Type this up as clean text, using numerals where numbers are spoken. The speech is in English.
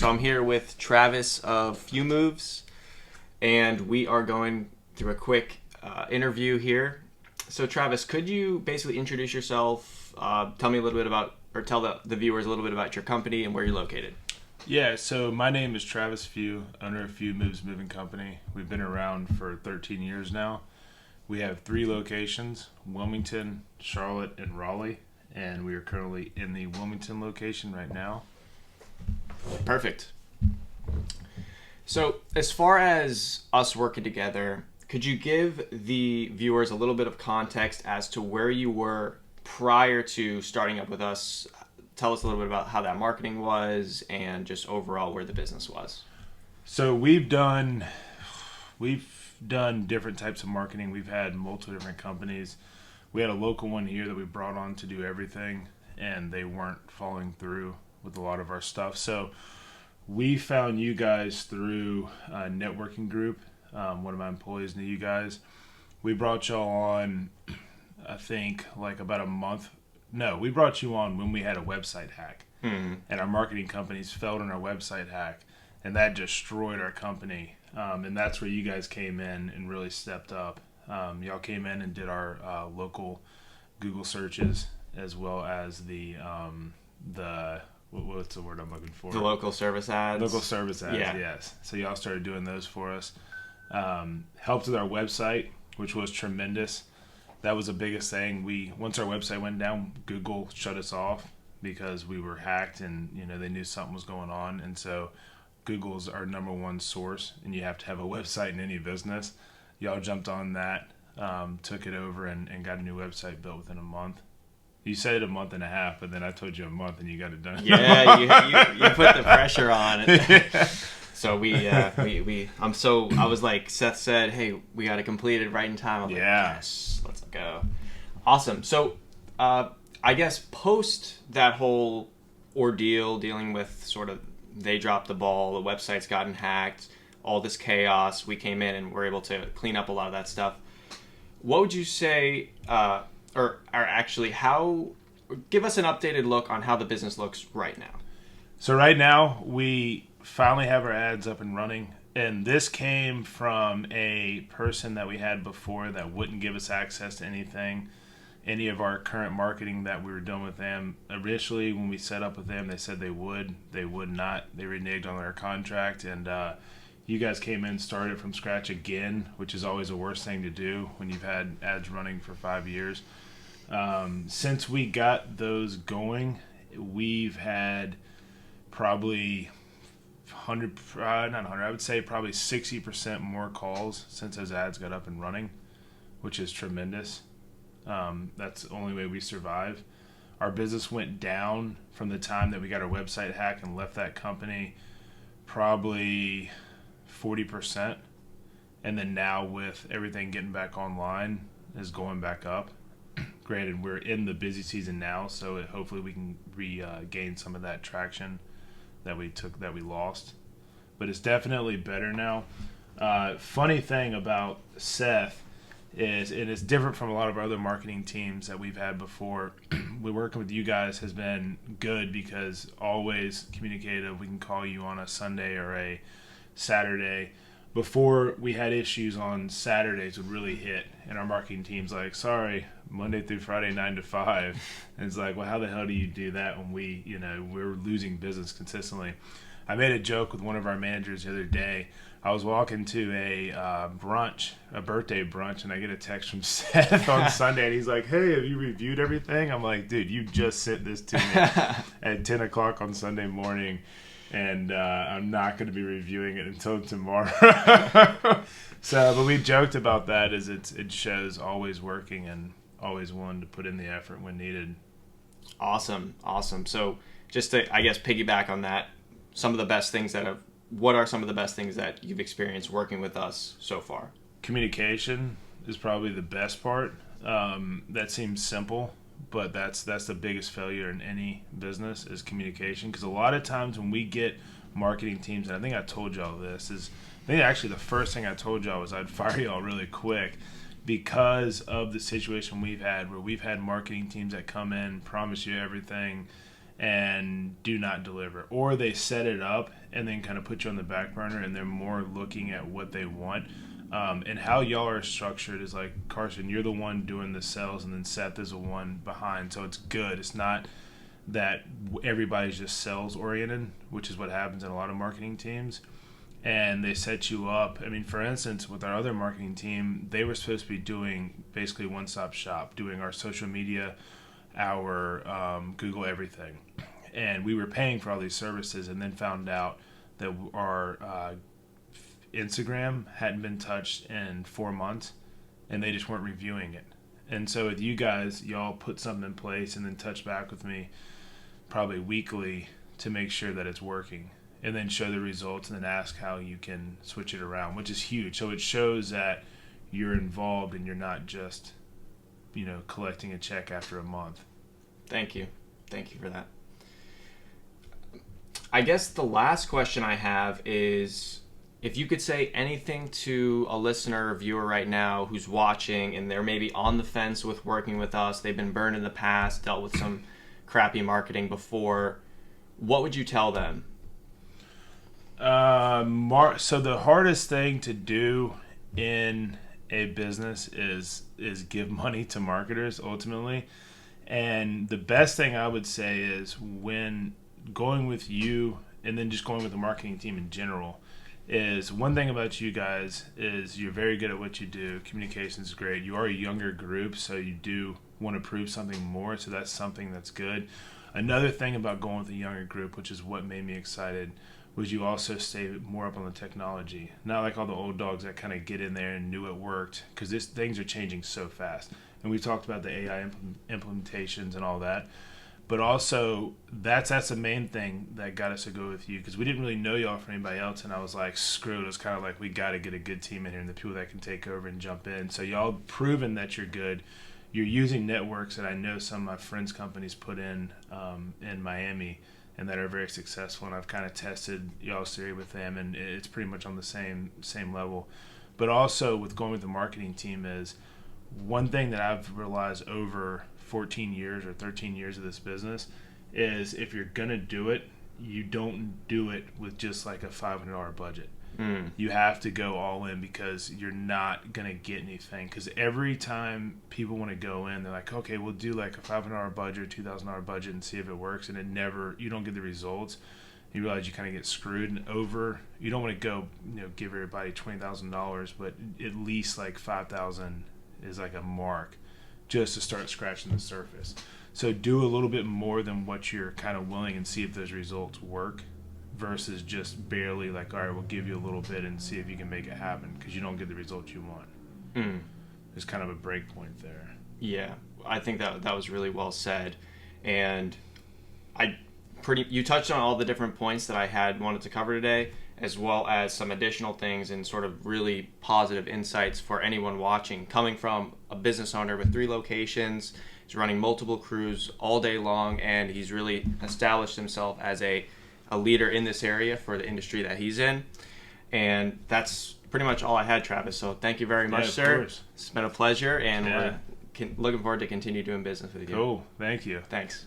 So I'm here with Travis of Few Moves, and we are going through a quick interview here. So Travis, could you basically introduce yourself, tell me a little bit about, or tell the viewers a little bit about your company and where you're located? Yeah, so my name is Travis Few, owner of Few Moves Moving Company. We've been around for 13 years now. We have 3 locations, Wilmington, Charlotte, and Raleigh, and we are currently in the Wilmington location right now. Perfect. So as far as us working together, could you give the viewers a little bit of context as to where you were prior to starting up with us? Tell us a little bit about how that marketing was and just overall where the business was. So we've done different types of marketing. We've had multiple different companies. We had a local one here that we brought on to do everything, and they weren't following through with a lot of our stuff. So we found you guys through a networking group. One of my employees knew you guys. We brought y'all on, I think, like about a month. No, we brought you on when we had a website hack. Mm-hmm. And our marketing companies failed on our website hack, and that destroyed our company. And that's where you guys came in and really stepped up. Y'all came in and did our local Google searches, as well as the what's the word I'm looking for? The local service ads. Local service ads, Yeah. yes. So y'all started doing those for us. Helped with our website, which was tremendous. That was the biggest thing. Once our website went down, Google shut us off because we were hacked, and they knew something was going on. And so Google's our number one source, and you have to have a website in any business. Y'all jumped on that, took it over, and got a new website built within a month. You said a month and a half, but then I told you a month, and you got it done. Yeah, you put the pressure on it. So I was like, Seth said, hey, we got to complete it right in time. I'm like, yes, let's go. Awesome. So I guess post that whole ordeal dealing with sort of they dropped the ball, the website's gotten hacked, all this chaos, we came in and were able to clean up a lot of that stuff. What would you say, or actually give us an updated look on how the business looks right now? So right now, we finally have our ads up and running. And this came from a person that we had before that wouldn't give us access to anything, any of our current marketing that we were doing with them. Initially, when we set up with them, they said they would not. They reneged on their contract, and you guys came in, started from scratch again, which is always the worst thing to do when you've had ads running for 5 years. Since we got those going, we've had probably I would say probably 60% more calls since those ads got up and running, which is tremendous. That's the only way we survive. Our business went down from the time that we got our website hacked and left that company, probably 40%. And then now with everything getting back online, is going back up. Granted, we're in the busy season now, so hopefully we can regain some of that traction that we lost. But it's definitely better now. Funny thing about Seth is, and it's different from a lot of our other marketing teams that we've had before. We working with you guys has been good because always communicative. We can call you on a Sunday or a Saturday. Before, we had issues on Saturdays would really hit, and our marketing team's like, sorry, Monday through Friday, 9 to 5. And it's like, well, how the hell do you do that when we're losing business consistently? I made a joke with one of our managers the other day. I was walking to a birthday brunch, and I get a text from Seth on Sunday, and he's like, hey, have you reviewed everything? I'm like, dude, you just sent this to me at 10 o'clock on Sunday morning. And I'm not going to be reviewing it until tomorrow. But we joked about that as it shows always working and always willing to put in the effort when needed. Awesome. So just to, I guess, piggyback on that, what are some of the best things that you've experienced working with us so far? Communication is probably the best part. That seems simple, but that's the biggest failure in any business is communication. Because a lot of times when we get marketing teams, and I think I told y'all this, I think actually the first thing I told y'all was I'd fire y'all really quick because of the situation we've had where we've had marketing teams that come in, promise you everything, and do not deliver, or they set it up and then kind of put you on the back burner, and they're more looking at what they want. And how y'all are structured is like, Carson, you're the one doing the sales, and then Seth is the one behind. So it's good. It's not that everybody's just sales oriented, which is what happens in a lot of marketing teams. And they set you up. I mean, for instance, with our other marketing team, they were supposed to be doing basically one-stop shop, doing our social media, our Google everything. And we were paying for all these services, and then found out that our Instagram hadn't been touched in 4 months, and they just weren't reviewing it. And so with you guys, y'all put something in place and then touch back with me probably weekly to make sure that it's working, and then show the results, and then ask how you can switch it around, which is huge. So it shows that you're involved and you're not just, collecting a check after a month. Thank you for that. I guess the last question I have is, if you could say anything to a listener or viewer right now who's watching and they're maybe on the fence with working with us, they've been burned in the past, dealt with some crappy marketing before, what would you tell them? So the hardest thing to do in a business is give money to marketers ultimately. And the best thing I would say is, when going with you and then just going with the marketing team in general, is one thing about you guys is you're very good at what you do. Communication is great. You are a younger group, so you do want to prove something more, so that's something that's good. Another thing about going with a younger group, which is what made me excited, was you also stay more up on the technology. Not like all the old dogs that kind of get in there and knew it worked, because things are changing so fast. And we talked about the AI implementations and all that. But also, that's the main thing that got us to go with you, because we didn't really know y'all from anybody else, and I was like, screw it. It was kind of like, we got to get a good team in here and the people that can take over and jump in. So y'all proven that you're good. You're using networks that I know some of my friends' companies put in Miami, and that are very successful, and I've kind of tested y'all's theory with them, and it's pretty much on the same level. But also with going with the marketing team, is one thing that I've realized over 14 years or 13 years of this business is, if you're going to do it, you don't do it with just like a $500 budget. You have to go all in, because you're not going to get anything. Because every time people want to go in, they're like, okay, we'll do like a $500 budget or $2,000 budget and see if it works. And you don't get the results. You realize you kind of get screwed. And you don't want to go, give everybody $20,000, but at least like $5,000 is like a mark, just to start scratching the surface. So do a little bit more than what you're kind of willing, and see if those results work, versus just barely like, all right, we'll give you a little bit and see if you can make it happen, because you don't get the results you want. There's kind of a break point there. Yeah, I think that was really well said. And you touched on all the different points that I had wanted to cover today, as well as some additional things and sort of really positive insights for anyone watching. Coming from a business owner with 3 locations, he's running multiple crews all day long, and he's really established himself as a leader in this area for the industry that he's in. And that's pretty much all I had, Travis. So thank you very much, sir. Course. It's been a pleasure, and we're looking forward to continue doing business with you. Cool. Thank you. Thanks.